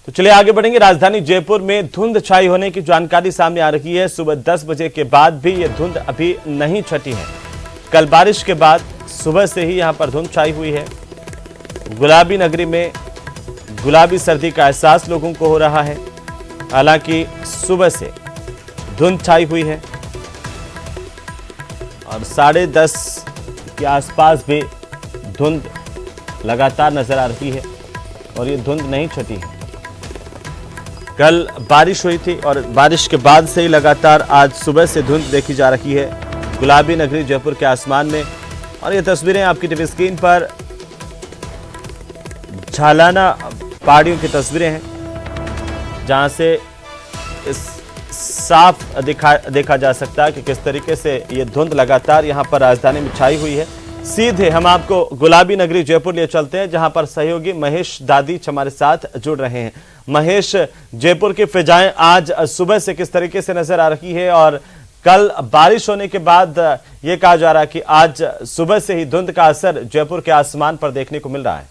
तो चलिए आगे बढ़ेंगे। राजधानी जयपुर में धुंध छाई होने की जानकारी सामने आ रही है। सुबह 10 बजे के बाद भी ये धुंध अभी नहीं छटी है। कल बारिश के बाद सुबह से ही यहां पर धुंध छाई हुई है। गुलाबी नगरी में गुलाबी सर्दी का एहसास लोगों को हो रहा है। हालांकि सुबह से धुंध छाई हुई है और 10:30 के आसपास भी धुंध लगातार नजर आ रही है और ये धुंध नहीं छटी है। कल बारिश हुई थी और बारिश के बाद से ही लगातार आज सुबह से धुंध देखी जा रही है गुलाबी नगरी जयपुर के आसमान में। और ये तस्वीरें आपकी टीवी स्क्रीन पर झालाना पहाड़ियों की तस्वीरें हैं, जहां से इस साफ देखा जा सकता है कि किस तरीके से ये धुंध लगातार यहां पर राजधानी में छाई हुई है। सीधे हम आपको गुलाबी नगरी जयपुर लिए चलते हैं, जहां पर सहयोगी महेश दादीच हमारे साथ जुड़ रहे हैं। महेश, जयपुर की फिजाएं आज सुबह से किस तरीके से नजर आ रही है और कल बारिश होने के बाद ये कहा जा रहा है कि आज सुबह से ही धुंध का असर जयपुर के आसमान पर देखने को मिल रहा है।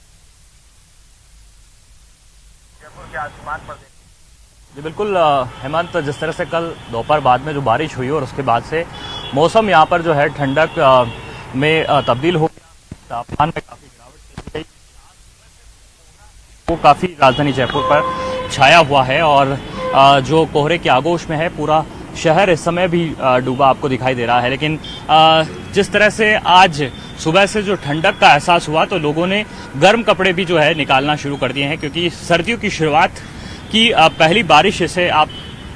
जयपुर के आसमान पर जी बिल्कुल हेमंत, जिस तरह से कल दोपहर बाद में जो बारिश हुई और उसके बाद से मौसम यहाँ पर जो है ठंडक में तब्दील हो गया, तापमान में काफी गिरावट देखी गई, वो काफी राजधानी जयपुर पर छाया हुआ है और जो कोहरे के आगोश में है पूरा शहर इस समय भी डूबा आपको दिखाई दे रहा है। लेकिन जिस तरह से आज सुबह से जो ठंडक का एहसास हुआ तो लोगों ने गर्म कपड़े भी जो है निकालना शुरू कर दिए हैं, क्योंकि सर्दियों की शुरुआत की पहली बारिश इसे आप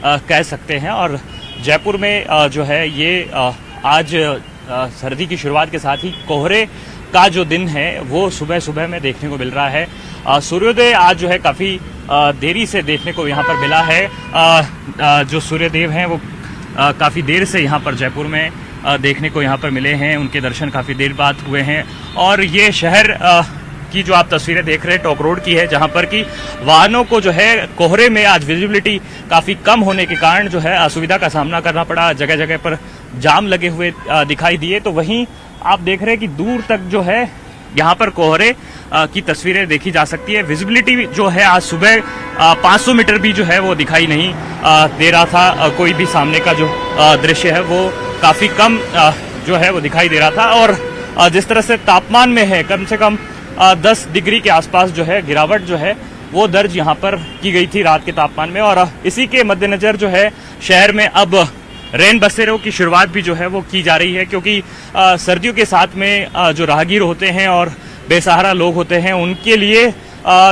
कह सकते हैं। और जयपुर में जो है ये आज सर्दी की शुरुआत के साथ ही कोहरे का जो दिन है वो सुबह सुबह में देखने को मिल रहा है। सूर्योदय आज जो है काफ़ी देरी से देखने को यहाँ पर मिला है। जो सूर्यदेव हैं वो काफ़ी देर से यहाँ पर जयपुर में देखने को यहाँ पर मिले हैं, उनके दर्शन काफ़ी देर बाद हुए हैं। और ये शहर की जो आप तस्वीरें देख रहे हैं टॉक रोड की है, जहाँ पर कि वाहनों को जो है कोहरे में आज विजिबिलिटी काफ़ी कम होने के कारण जो है असुविधा का सामना करना पड़ा। जगह जगह पर जाम लगे हुए दिखाई दिए। तो वहीं आप देख रहे हैं कि दूर तक जो है यहाँ पर कोहरे की तस्वीरें देखी जा सकती है। विजिबिलिटी जो है आज सुबह 500 मीटर भी जो है वो दिखाई नहीं दे रहा था। कोई भी सामने का जो दृश्य है वो काफ़ी कम जो है वो दिखाई दे रहा था। और जिस तरह से तापमान में है कम से कम 10 डिग्री के आसपास जो है गिरावट जो है वो दर्ज यहाँ पर की गई थी रात के तापमान में। और इसी के मद्देनजर जो है शहर में अब रेन बसेरों की शुरुआत भी जो है वो की जा रही है, क्योंकि सर्दियों के साथ में जो राहगीर होते हैं और बेसहारा लोग होते हैं उनके लिए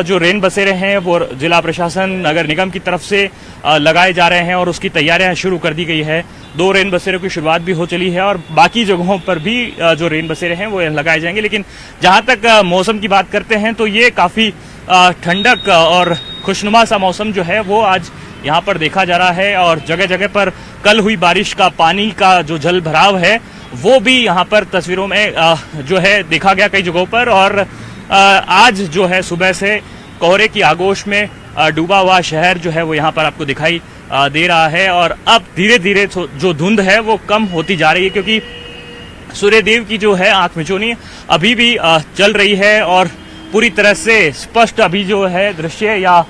जो रेन बसेरे हैं वो जिला प्रशासन नगर निगम की तरफ से लगाए जा रहे हैं और उसकी तैयारियां शुरू कर दी गई है। 2 रेन बसेरों की शुरुआत भी हो चली है और बाकी जगहों पर भी जो रेन बसेरे हैं वो लगाए जाएंगे। लेकिन जहां तक मौसम की बात करते हैं तो ये काफ़ी ठंडक और खुशनुमा सा मौसम जो है वो आज यहाँ पर देखा जा रहा है। और जगह जगह पर कल हुई बारिश का पानी का जो जल भराव है वो भी यहाँ पर तस्वीरों में जो है देखा गया कई जगहों पर। और आज जो है सुबह से कोहरे की आगोश में डूबा हुआ शहर जो है वो यहाँ पर आपको दिखाई दे रहा है। और अब धीरे धीरे जो धुंध है वो कम होती जा रही है, क्योंकि सूर्यदेव की जो है आंख मिचौनी अभी भी चल रही है और पूरी तरह से स्पष्ट अभी जो है दृश्य या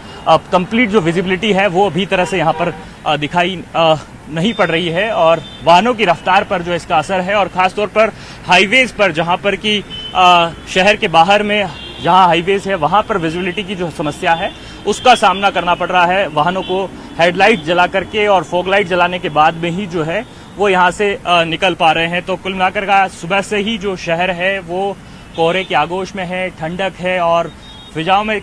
कंप्लीट जो विजिबिलिटी है वो अभी तरह से यहाँ पर दिखाई नहीं पड़ रही है। और वाहनों की रफ्तार पर जो इसका असर है और ख़ास तौर पर हाईवेज पर, जहाँ पर कि शहर के बाहर में जहाँ हाईवेज है वहाँ पर विजिबिलिटी की जो समस्या है उसका सामना करना पड़ रहा है। वाहनों को हेडलाइट जला करके और फॉग लाइट जलाने के बाद में ही जो है वो यहाँ से निकल पा रहे हैं। तो कुल मिलाकर का सुबह से ही जो शहर है वो कोहरे के आगोश में है, ठंडक है और फिजाओं में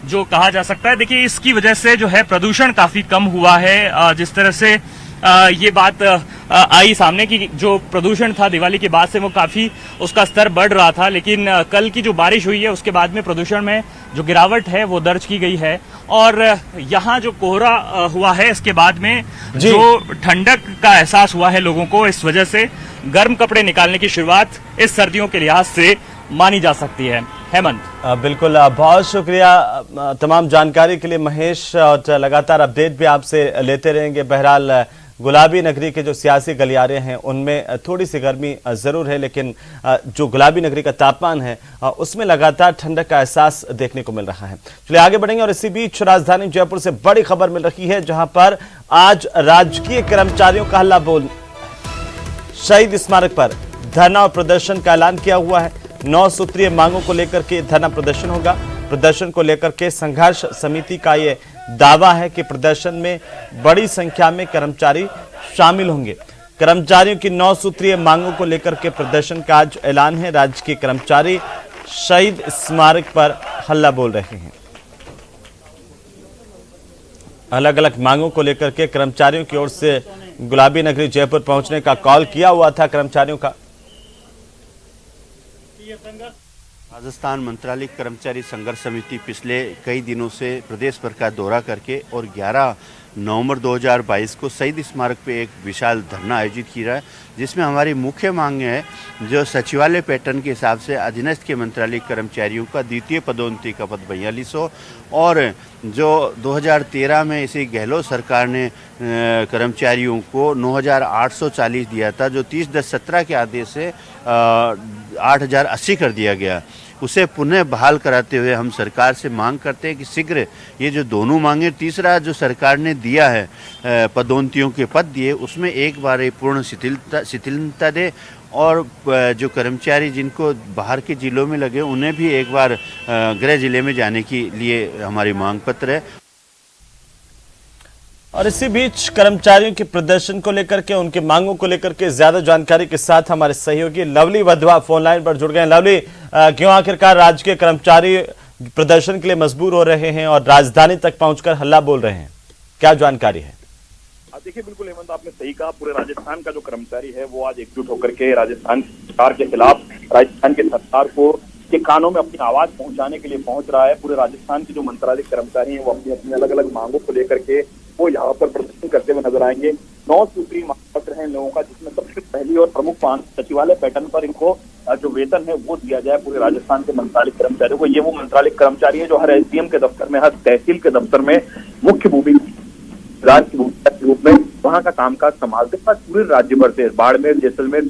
जो कहा जा सकता है। देखिए इसकी वजह से जो है प्रदूषण काफ़ी कम हुआ है। जिस तरह से ये बात आई सामने की जो प्रदूषण था दिवाली के बाद से वो काफ़ी उसका स्तर बढ़ रहा था, लेकिन कल की जो बारिश हुई है उसके बाद में प्रदूषण में जो गिरावट है वो दर्ज की गई है। और यहाँ जो कोहरा हुआ है इसके बाद में जो ठंडक का एहसास हुआ है लोगों को, इस वजह से गर्म कपड़े निकालने की शुरुआत इस सर्दियों के लिहाज से मानी जा सकती है। हेमंत, बिल्कुल, बहुत शुक्रिया तमाम जानकारी के लिए महेश, और लगातार अपडेट भी आपसे लेते रहेंगे। बहरहाल गुलाबी नगरी के जो सियासी गलियारे हैं उनमें थोड़ी सी गर्मी जरूर है, लेकिन जो गुलाबी नगरी का तापमान है उसमें लगातार ठंडक का एहसास देखने को मिल रहा है। चलिए आगे बढ़ेंगे और इसी बीच राजधानी जयपुर से बड़ी खबर मिल रही है, जहां पर आज राजकीय कर्मचारियों का हल्ला बोल। शहीद स्मारक पर धरना और प्रदर्शन का ऐलान किया हुआ है। 9 सूत्रीय मांगों को लेकर के धरना प्रदर्शन होगा। प्रदर्शन को लेकर के संघर्ष समिति का ये दावा है कि प्रदर्शन में बड़ी संख्या में कर्मचारी शामिल होंगे। कर्मचारियों की 9 सूत्रीय मांगों को लेकर के प्रदर्शन का आज ऐलान है। राज्य के कर्मचारी शहीद स्मारक पर हल्ला बोल रहे हैं। अलग अलग मांगों को लेकर के कर्मचारियों की ओर से गुलाबी नगरी जयपुर पहुंचने का कॉल किया हुआ था कर्मचारियों का। राजस्थान मंत्रालय कर्मचारी संघर्ष समिति पिछले कई दिनों से प्रदेश भर का दौरा करके और 11 नवंबर 2022 को शहीद स्मारक पे एक विशाल धरना आयोजित किया है, जिसमें हमारी मुख्य मांग है जो सचिवालय पैटर्न के हिसाब से अधीनस्थ के मंत्रालय कर्मचारियों का द्वितीय पदोन्नति का पद 4200 और जो 2013 में इसी गहलोत सरकार ने कर्मचारियों को 9840 दिया था, जो 30/10/17 के आदेश से 8080 कर दिया गया, उसे पुनः बहाल कराते हुए हम सरकार से मांग करते हैं कि शीघ्र ये जो दोनों मांगे, तीसरा जो सरकार ने दिया है पदोन्नतियों के पद दिए, उसमें एक बार ये पूर्ण शिथिलता दे और जो कर्मचारी जिनको बाहर के जिलों में लगे उन्हें भी एक बार गृह जिले में जाने के लिए हमारी मांग पत्र है। और इसी बीच कर्मचारियों के प्रदर्शन को लेकर के, उनकी मांगों को लेकर के ज्यादा जानकारी के साथ हमारे सहयोगी लवली वधवा फोन लाइन पर जुड़ गए। लवली, क्यों आखिरकार राज्य के कर्मचारी प्रदर्शन के लिए मजबूर हो रहे हैं और राजधानी तक पहुंचकर हल्ला बोल रहे हैं, क्या जानकारी है? देखिए, बिल्कुल हेमंत, आपने सही कहा। पूरे राजस्थान का जो कर्मचारी है वो आज एकजुट होकर के राजस्थान सरकार के खिलाफ, राजस्थान के सरकार को के कानों में अपनी आवाज पहुंचाने के लिए पहुंच रहा है। पूरे राजस्थान के जो मंत्रालय कर्मचारी हैं वो अपनी अपनी अलग अलग मांगों को लेकर के वो यहाँ पर प्रदर्शन करते हुए नजर आएंगे। 9 सूत्री मांग पत्र है इन लोगों का, जिसमें सबसे पहली और प्रमुख मांग सचिवालय पैटर्न पर इनको जो वेतन है वो दिया जाए पूरे राजस्थान के मंत्रालय कर्मचारियों को। ये वो मंत्रालय कर्मचारी है जो हर एसडीएम के दफ्तर में, हर तहसील के दफ्तर में मुख्य भूमिका राज्य की भूमिका के रूप में वहां का कामकाज संभालते हैं। पूरे राज्य भर से, बाड़मेर जैसलमेर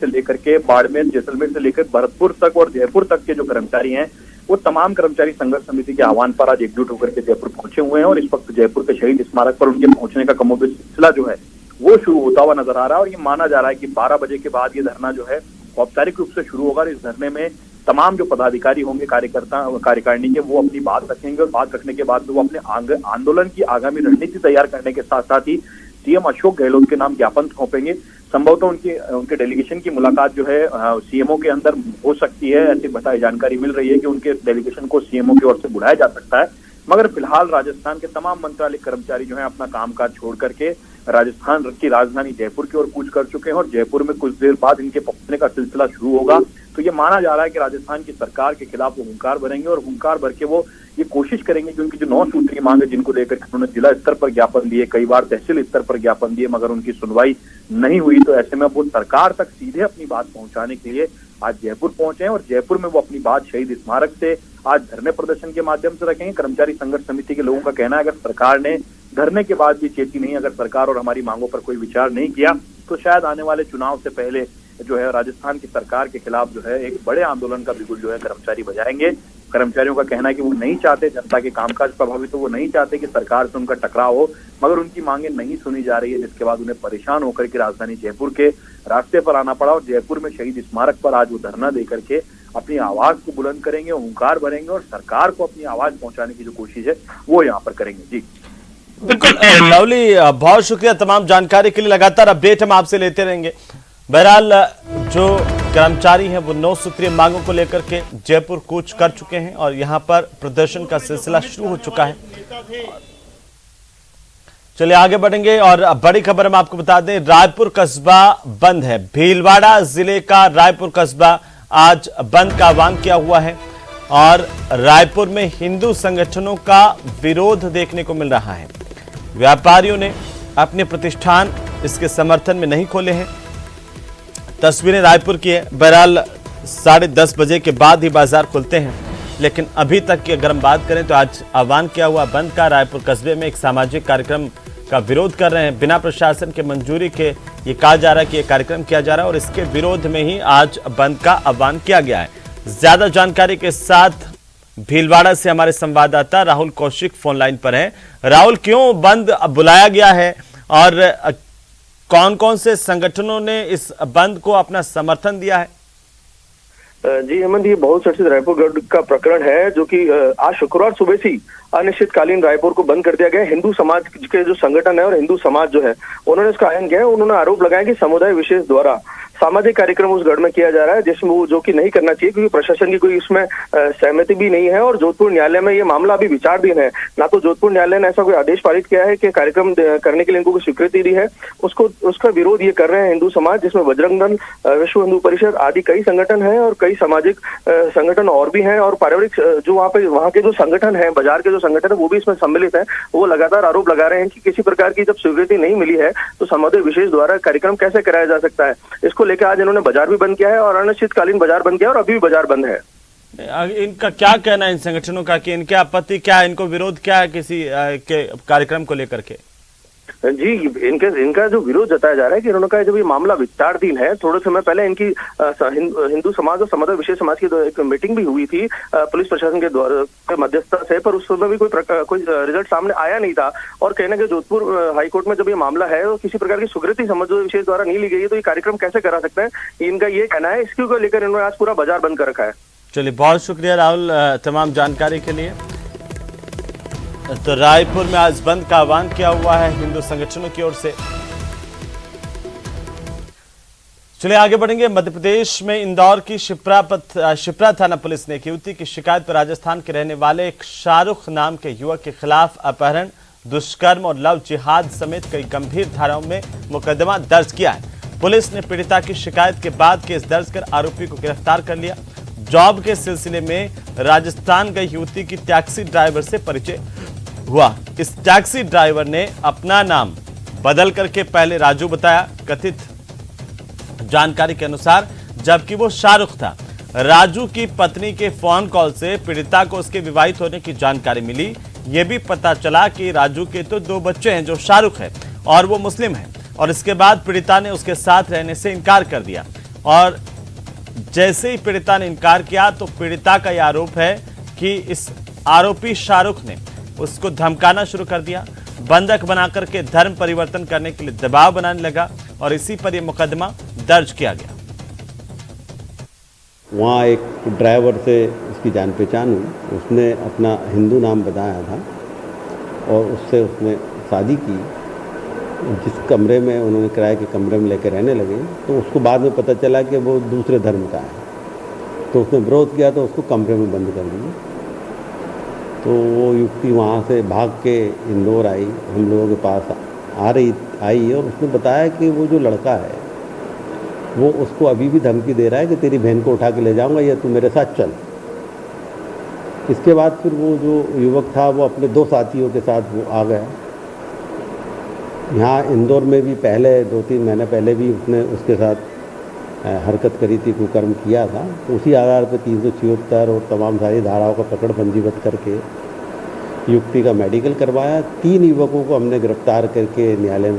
से लेकर भरतपुर तक और जयपुर तक के जो कर्मचारी हैं वो तमाम कर्मचारी संघर्ष समिति के आह्वान पर आज एकजुट होकर के जयपुर पहुंचे हुए हैं। और इस वक्त जयपुर के शहीद स्मारक पर उनके पहुंचने का कमोबेश सिलसिला जो है वो शुरू होता हुआ नजर आ रहा है। और ये माना जा रहा है कि 12 बजे के बाद ये धरना जो है औपचारिक रूप से शुरू होगा। इस धरने में तमाम जो पदाधिकारी होंगे, कार्यकारिणी के, वो अपनी बात रखेंगे और बात रखने के बाद वो अपने आंदोलन की आगामी रणनीति तैयार करने के साथ साथ ही सीएम अशोक गहलोत के नाम ज्ञापन सौंपेंगे। संभवतः उनके डेलीगेशन की मुलाकात जो है सीएमओ के अंदर हो सकती है, ऐसी जानकारी मिल रही है कि उनके डेलीगेशन को सीएमओ की ओर से बुलाया जा सकता है। मगर फिलहाल राजस्थान के तमाम मंत्रालय कर्मचारी जो है अपना कामकाज छोड़ करके राजस्थान की राजधानी जयपुर की ओर कूच कर चुके हैं और जयपुर में कुछ देर बाद इनके पहुंचने का सिलसिला शुरू होगा। तो ये माना जा रहा है कि राजस्थान की सरकार के खिलाफ वो हुंकार भरेंगे और हुंकार भर के वो ये कोशिश करेंगे कि उनकी जो 9 सूत्रीय मांग है, जिनको लेकर उन्होंने जिला स्तर पर ज्ञापन दिए, कई बार तहसील स्तर पर ज्ञापन दिए, मगर उनकी सुनवाई नहीं हुई, तो ऐसे में वो सरकार तक सीधे अपनी बात पहुंचाने के लिए आज जयपुर पहुंचे हैं। और जयपुर में वो अपनी बात शहीद स्मारक से आज धरने प्रदर्शन के माध्यम से रखेंगे। कर्मचारी संघर्ष समिति के लोगों का कहना है अगर सरकार ने धरने के बाद भी चेती नहीं, अगर सरकार और हमारी मांगों पर कोई विचार नहीं किया, तो शायद आने वाले चुनाव से पहले जो है राजस्थान की सरकार के खिलाफ जो है एक बड़े आंदोलन का बिगुल जो है कर्मचारी बजाएंगे। कर्मचारियों का कहना है कि वो नहीं चाहते जनता के कामकाज प्रभावित हो, वो नहीं चाहते कि सरकार से उनका टकराव हो, मगर उनकी मांगे नहीं सुनी जा रही है, जिसके बाद उन्हें परेशान होकर के राजधानी जयपुर के रास्ते पर आना पड़ा। और जयपुर में शहीद स्मारक पर आज वो धरना देकर के अपनी आवाज को बुलंद करेंगे, हुंकार भरेंगे और सरकार को अपनी आवाज पहुंचाने की जो कोशिश है वो यहाँ पर करेंगे। जी बिल्कुल लवली, बहुत शुक्रिया तमाम जानकारी के लिए। लगातार अपडेट हम आपसे लेते रहेंगे। बहरहाल जो कर्मचारी हैं वो 9 सूत्रीय मांगों को लेकर के जयपुर कूच कर चुके हैं और यहां पर प्रदर्शन का सिलसिला शुरू हो चुका है। चलिए आगे बढ़ेंगे और बड़ी खबर हम आपको बता दें, रायपुर कस्बा बंद है। भीलवाड़ा जिले का रायपुर कस्बा आज बंद का आह्वान किया हुआ है और रायपुर में हिंदू संगठनों का विरोध देखने को मिल रहा है। व्यापारियों ने अपने प्रतिष्ठान इसके समर्थन में नहीं खोले हैं। तस्वीरें रायपुर की है। बहरहाल 10:30 बजे के बाद ही बाजार खुलते हैं, लेकिन अभी तक की अगर हम बात करें तो आज आह्वान किया हुआ बंद का। रायपुर कस्बे में एक सामाजिक कार्यक्रम का विरोध कर रहे हैं। बिना प्रशासन के मंजूरी के ये कहा जा रहा है कि ये कार्यक्रम किया जा रहा है और इसके विरोध में ही आज बंद का आह्वान किया गया है। ज्यादा जानकारी के साथ भीलवाड़ा से हमारे संवाददाता राहुल कौशिक फोन लाइन पर हैं। राहुल, क्यों बंद बुलाया गया है और कौन कौन से संगठनों ने इस बंद को अपना समर्थन दिया है? जी हेमंत, ये बहुत चर्चित रायपुर गढ़ का प्रकरण है जो कि आज शुक्रवार सुबह से ही अनिश्चितकालीन रायपुर को बंद कर दिया गया है। हिंदू समाज के जो संगठन है और हिंदू समाज जो है उन्होंने इसका आह्वान किया है। उन्होंने आरोप लगाया कि समुदाय विशेष द्वारा सामाजिक कार्यक्रम उस गढ़ में किया जा रहा है जिसमें वो जो कि नहीं करना चाहिए, क्योंकि प्रशासन की कोई इसमें सहमति भी नहीं है और जोधपुर न्यायालय में ये मामला अभी विचाराधीन है। ना तो जोधपुर न्यायालय ने ऐसा कोई आदेश पारित किया है कि कार्यक्रम करने के लिए इनको कोई स्वीकृति दी है, उसका विरोध ये कर रहे हैं हिंदू समाज, जिसमें बजरंग दल, विश्व हिंदू परिषद आदि कई संगठन है और कई सामाजिक संगठन और भी हैं और पारिवारिक जो वहाँ के जो संगठन है, बाजार के जो संगठन है वो भी इसमें सम्मिलित है। वो लगातार आरोप लगा रहे हैं कि किसी प्रकार की जब स्वीकृति नहीं मिली है तो समुदाय विशेष द्वारा कार्यक्रम कैसे कराया जा सकता है। इसको लेकर आज इन्होंने बाजार भी बंद किया है और अनिश्चितकालीन बाजार बंद किया और अभी भी बाजार बंद है। इनका क्या कहना है इन संगठनों का कि इनके आपत्ति क्या है, इनको विरोध क्या है किसी के कार्यक्रम को लेकर के? जी, इनका जो विरोध जताया जा रहा है कि इन्होंने कहा जब ये मामला विचाराधीन है, थोड़े समय पहले इनकी हिंदू समाज और समुदाय विशेष समाज की एक मीटिंग भी हुई थी पुलिस प्रशासन के द्वारा मध्यस्थता से, पर उस समय भी कोई रिजल्ट सामने आया नहीं था और कहना कि जोधपुर हाईकोर्ट में जब ये मामला है तो किसी प्रकार की स्वीकृति समुदाय विशेष द्वारा नहीं ली गई है तो ये कार्यक्रम कैसे करा सकते हैं, इनका ये कहना है। इसको लेकर इन्होंने आज पूरा बाजार बंद कर रखा है। चलिए, बहुत शुक्रिया राहुल तमाम जानकारी के लिए। तो रायपुर में आज बंद का आह्वान किया हुआ है हिंदू संगठनों की ओर से। चलिए आगे बढ़ेंगे। मध्य प्रदेश में इंदौर की शिप्रा थाना पुलिस ने एक युवती की शिकायत पर राजस्थान के रहने वाले एक शाहरुख नाम के युवक के खिलाफ अपहरण, दुष्कर्म और लव जिहाद समेत कई गंभीर धाराओं में मुकदमा दर्ज किया है। पुलिस ने पीड़िता की शिकायत के बाद केस दर्ज कर आरोपी को गिरफ्तार कर लिया। जॉब के सिलसिले में राजस्थान गई युवती की टैक्सी ड्राइवर से परिचय हुआ। इस टैक्सी ड्राइवर ने अपना नाम बदल करके पहले राजू बताया, कथित जानकारी के अनुसार, जबकि वो शाहरुख था। राजू की पत्नी के फोन कॉल से पीड़िता को उसके विवाहित होने की जानकारी मिली। यह भी पता चला कि राजू के तो 2 बच्चे हैं जो शाहरुख है और वो मुस्लिम है, और इसके बाद पीड़िता ने उसके साथ रहने से इनकार कर दिया। और जैसे ही पीड़िता ने इनकार किया तो पीड़िता का यह आरोप है कि इस आरोपी शाहरुख ने उसको धमकाना शुरू कर दिया, बंधक बनाकर के धर्म परिवर्तन करने के लिए दबाव बनाने लगा और इसी पर यह मुकदमा दर्ज किया गया। वहाँ एक ड्राइवर से उसकी जान पहचान हुई, उसने अपना हिंदू नाम बताया था और उससे उसने शादी की। जिस कमरे में उन्होंने किराए के कमरे में लेकर रहने लगे तो उसको बाद में पता चला कि वो दूसरे धर्म का है, तो उसने विरोध किया तो उसको कमरे में बंद कर दिया। तो वो युवती वहाँ से भाग के इंदौर आई, हम लोगों के पास आई और उसने बताया कि वो जो लड़का है वो उसको अभी भी धमकी दे रहा है कि तेरी बहन को उठा के ले जाऊंगा या तू मेरे साथ चल। इसके बाद फिर वो जो युवक था वो अपने 2 साथियों के साथ वो आ गया। यहाँ इंदौर में भी पहले 2-3 महीने पहले भी उसने उसके साथ हरकत करी थी, कुकर्म किया था। तो उसी आधार पर 376 और तमाम सारी धाराओं का पकड़ पंजीबद्ध करके युवती का मेडिकल करवाया। 3 युवकों को हमने गिरफ्तार करके न्यायालय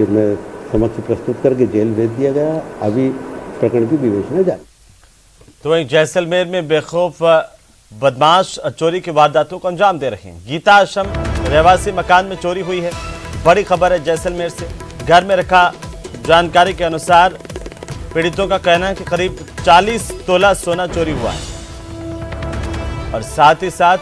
में समक्ष प्रस्तुत करके जेल भेज दिया गया। अभी प्रकरण की विवेचना जारी। तो वहीं जैसलमेर में बेखौफ बदमाश चोरी की वारदातों को अंजाम दे रहे हैं। गीता आश्रम रहवासी मकान में चोरी हुई है। बड़ी खबर है जैसलमेर से। घर में रखा जानकारी के अनुसार पीड़ितों का कहना है कि करीब 40 तोला सोना चोरी हुआ है और साथ ही साथ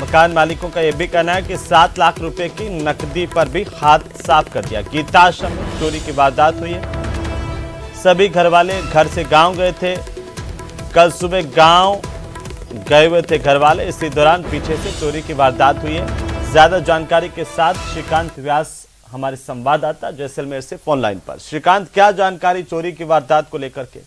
मकान मालिकों का यह भी कहना है कि 7 लाख रुपए की नकदी पर भी हाथ साफ कर दिया। गीता आश्रम में चोरी की वारदात हुई है। सभी घर वाले घर से गांव गए थे। कल सुबह गांव गए हुए थे घर वाले, इसी दौरान पीछे से चोरी की वारदात हुई है। ज्यादा जानकारी के साथ श्रीकांत व्यास हमारे संवाददाता जैसलमेर से फोन लाइन पर। श्रीकांत, क्या जानकारी चोरी की वारदात को लेकर के?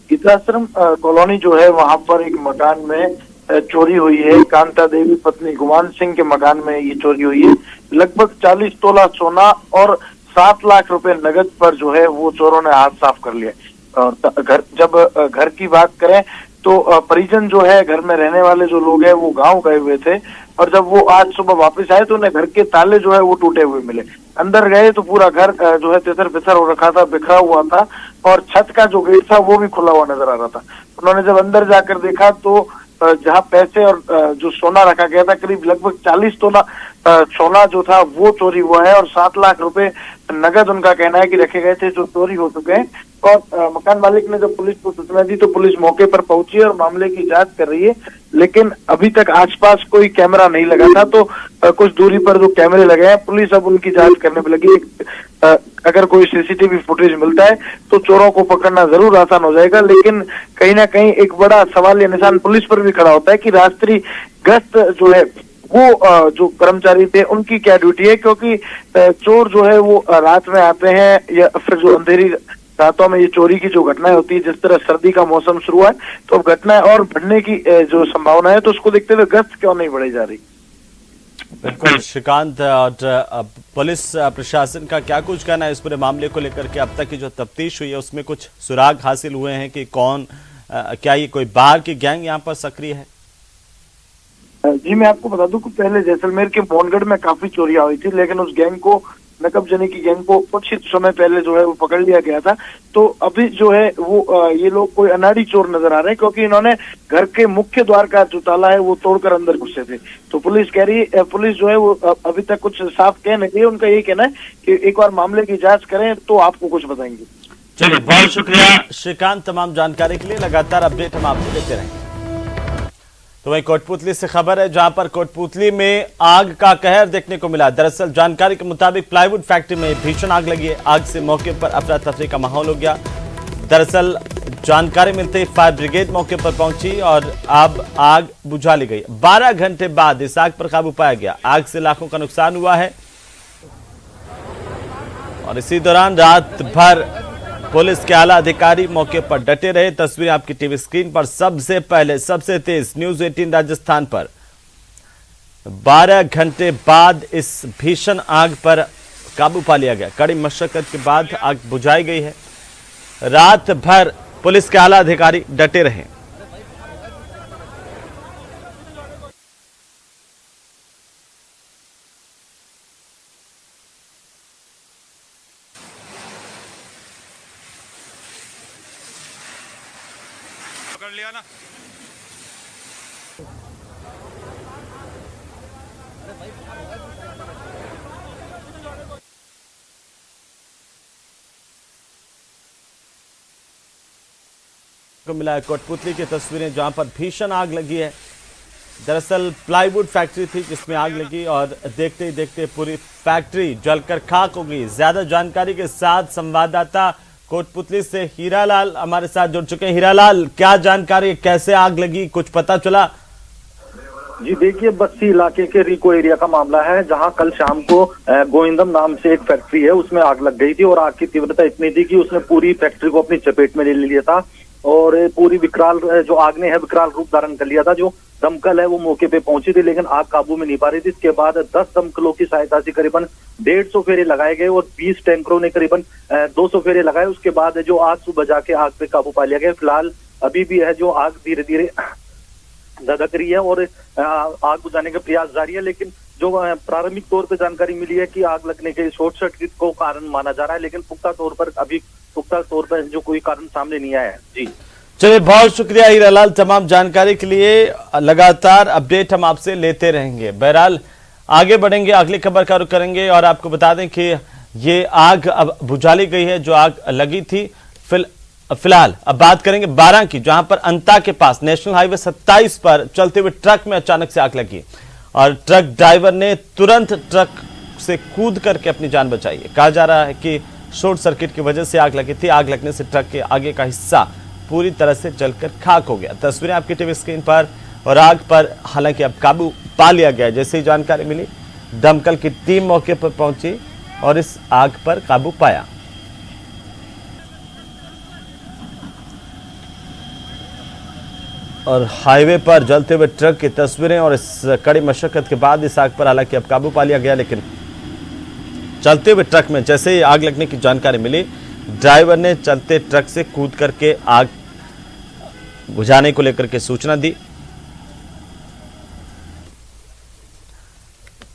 गीताश्रम कॉलोनी जो है वहां पर एक मकान में चोरी हुई है। कांता देवी पत्नी गुमान सिंह के मकान में ये चोरी हुई है। लगभग 40 तोला सोना और 7 लाख रुपए नगद पर जो है वो चोरों ने हाथ साफ कर लिया। और घर की बात करें तो परिजन जो है, घर में रहने वाले जो लोग हैं वो गांव गए हुए थे, और जब वो आज सुबह वापस आए तो उन्हें घर के ताले जो है वो टूटे हुए मिले। अंदर गए तो पूरा घर जो है तितर बितर हो रखा था, बिखरा हुआ था, और छत का जो गेट था वो भी खुला हुआ नजर आ रहा था। उन्होंने जब अंदर जाकर देखा तो जहाँ पैसे और जो सोना रखा गया था, करीब लगभग 40 तोला सोना जो था वो चोरी हुआ है, और 7 लाख रुपए नगद उनका कहना है कि रखे गए थे जो चोरी हो चुके हैं। और मकान मालिक ने जब पुलिस को सूचना दी तो पुलिस मौके पर पहुंची और मामले की जांच कर रही है, लेकिन अभी तक आसपास कोई कैमरा नहीं लगा था। तो कुछ दूरी पर जो कैमरे लगे हैं, पुलिस अब उनकी जांच करने में लगी। अगर कोई सीसीटीवी फुटेज मिलता है तो चोरों को पकड़ना जरूर आसान हो जाएगा, लेकिन कहीं ना कहीं एक बड़ा सवाल या निशान पुलिस पर भी खड़ा होता है कि रात्रि गश्त जो है वो जो कर्मचारी थे उनकी क्या ड्यूटी है, क्योंकि चोर जो है वो रात में आते हैं या फिर जो अंधेरी रातों में ये चोरी की जो घटनाएं होती है, जिस तरह सर्दी का मौसम शुरू हुआ है तो अब घटनाएं और बढ़ने की जो संभावना है, तो उसको देखते हुए गश्त क्यों नहीं बढ़ाई जा रही। बिल्कुल श्रीकांत, और पुलिस प्रशासन का क्या कुछ कहना है इस पूरे मामले को लेकर के? अब तक की जो तफ्तीश हुई है उसमें कुछ सुराग हासिल हुए हैं कि कौन, क्या ये कोई बाहर की गैंग यहाँ पर सक्रिय है? जी मैं आपको बता दूं कि पहले जैसलमेर के मोहनगढ़ में काफी चोरियां हुई थी, लेकिन उस गैंग को, नकब जनी की गैंग को कुछ ही समय पहले जो है वो पकड़ लिया गया था। तो अभी जो है वो ये लोग कोई अनाड़ी चोर नजर आ रहे हैं, क्योंकि इन्होंने घर के मुख्य द्वार का जो ताला है वो तोड़कर अंदर घुसे थे। तो पुलिस कह रही है, पुलिस जो है वो अभी तक कुछ साफ कह नहीं रही है। उनका यही कहना है कि एक बार मामले की जांच करें तो आपको कुछ बताएंगे। चलिए, बहुत शुक्रिया श्रीकांत तमाम जानकारी के लिए। लगातार अपडेट हम आपको देते रहेंगे। तो वहीं कोटपुतली से खबर है, जहां पर कोटपुतली में आग का कहर देखने को मिला। दरअसल जानकारी के मुताबिक प्लाईवुड फैक्ट्री में भीषण आग लगी है। आग से मौके पर अफरा तफरी का माहौल हो गया। दरअसल जानकारी मिलते ही फायर ब्रिगेड मौके पर पहुंची और अब आग बुझा ली गई। 12 घंटे बाद इस आग पर काबू पाया गया। आग से लाखों का नुकसान हुआ है और इसी दौरान रात भर पुलिस के आला अधिकारी मौके पर डटे रहे। तस्वीरें आपकी टीवी स्क्रीन पर। सबसे पहले सबसे तेज न्यूज 18 राजस्थान पर 12 घंटे बाद इस भीषण आग पर काबू पा लिया गया। कड़ी मशक्कत के बाद आग बुझाई गई है। रात भर पुलिस के आला अधिकारी डटे रहे। पकड़ लिया ना। को मिला है कोटपुतली की तस्वीरें, जहां पर भीषण आग लगी है। दरअसल प्लाईवुड फैक्ट्री थी जिसमें आग लगी और देखते ही देखते पूरी फैक्ट्री जलकर खाक हो गई। ज्यादा जानकारी के साथ संवाददाता कोटपुतली से हीरालाल हमारे साथ जुड़ चुके हैं। हीरालाल, क्या जानकारी, कैसे आग लगी, कुछ पता चला? जी देखिए, बस्सी इलाके के रिको एरिया का मामला है, जहां कल शाम को गोविंदम नाम से एक फैक्ट्री है, उसमें आग लग गई थी और आग की तीव्रता इतनी थी कि उसने पूरी फैक्ट्री को अपनी चपेट में ले लिया था और पूरी विकराल जो आग ने है विकराल रूप धारण कर लिया था। जो दमकल है वो मौके पे पहुंची थी, लेकिन आग काबू में नहीं पा रही थी। इसके बाद 10 दमकलों की सहायता से करीबन 150 फेरे लगाए गए और 20 टैंकरों ने करीबन 200 फेरे लगाए। उसके बाद जो आग सुबह जाके आग पे काबू पा लिया गया। फिलहाल अभी भी है जो आग धीरे धीरे धधक रही है और आग बुझाने का प्रयास जारी है, लेकिन जो प्रारंभिक तौर पे जानकारी मिली है कि आग लगने के शॉर्ट सर्किट को कारण माना जा रहा है, लेकिन पुख्ता तौर पर जो कोई कारण सामने नहीं आया है। जी चलिए, बहुत शुक्रिया हीरालाल तमाम जानकारी के लिए। लगातार अपडेट हम आपसे लेते रहेंगे। बहरहाल आगे बढ़ेंगे, अगली खबर का रुख करेंगे और आपको बता दें कि ये आग अब बुझा ली गई है जो आग लगी थी। फिलहाल अब बात करेंगे 12 की, जहां पर अंता के पास नेशनल हाईवे 27 पर चलते हुए ट्रक में अचानक से आग लगी और ट्रक ड्राइवर ने तुरंत ट्रक से कूद करके अपनी जान बचाई है। कहा जा रहा है कि शॉर्ट सर्किट की वजह से आग लगी थी। आग लगने से ट्रक के आगे का हिस्सा पूरी तरह से जलकर खाक हो गया। तस्वीरें आपकी टीवी स्क्रीन पर। और आग पर हालांकि अब काबू पा लिया गया। जैसे ही जानकारी मिली, दमकल की टीम मौके पर पहुंची और इस आग पर काबू पाया। और हाईवे पर जलते हुए ट्रक की तस्वीरें और इस कड़ी मशक्कत के बाद इस आग पर हालांकि अब काबू पा लिया गया, लेकिन चलते हुए ट्रक में जैसे ही आग लगने की जानकारी मिली, ड्राइवर ने चलते ट्रक से कूद करके आग बुझाने को लेकर के सूचना दी।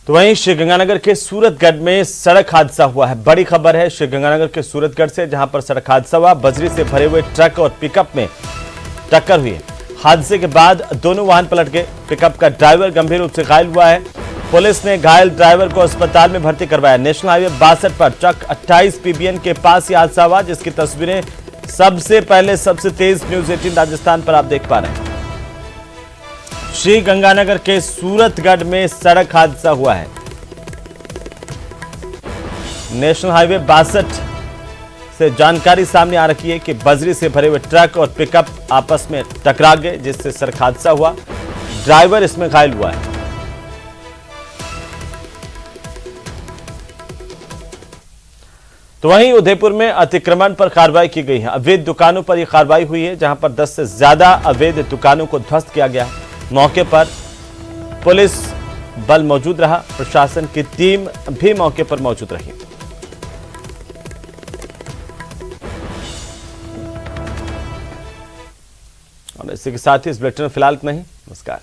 तो वहीं श्रीगंगानगर के सूरतगढ़ में सड़क हादसा हुआ है। बड़ी खबर है श्रीगंगानगर के सूरतगढ़ से, जहां पर सड़क हादसा हुआ। बजरी से भरे हुए ट्रक और पिकअप में टक्कर हुई है। हादसे के बाद दोनों वाहन पलट गए। पिकअप का ड्राइवर गंभीर रूप से घायल हुआ है। पुलिस ने घायल ड्राइवर को अस्पताल में भर्ती करवाया। नेशनल हाईवे 62 पर ट्रक 28 पीबीएन के पास यह हादसा हुआ, जिसकी तस्वीरें सबसे पहले सबसे तेज न्यूज 18 राजस्थान पर आप देख पा रहे हैं। श्रीगंगानगर के सूरतगढ़ में सड़क हादसा हुआ है। नेशनल हाईवे 62 से जानकारी सामने आ रही है कि बजरी से भरे हुए ट्रक और पिकअप आपस में टकरा गए, जिससे सड़क हादसा हुआ। ड्राइवर इसमें घायल हुआ है। तो वहीं उदयपुर में अतिक्रमण पर कार्रवाई की गई है। अवैध दुकानों पर यह कार्रवाई हुई है, जहां पर 10 से ज्यादा अवैध दुकानों को ध्वस्त किया गया है। मौके पर पुलिस बल मौजूद रहा, प्रशासन की टीम भी मौके पर मौजूद रही। और इसी के साथ ही इस बुलेटिन में फिलहाल इतना ही। नमस्कार।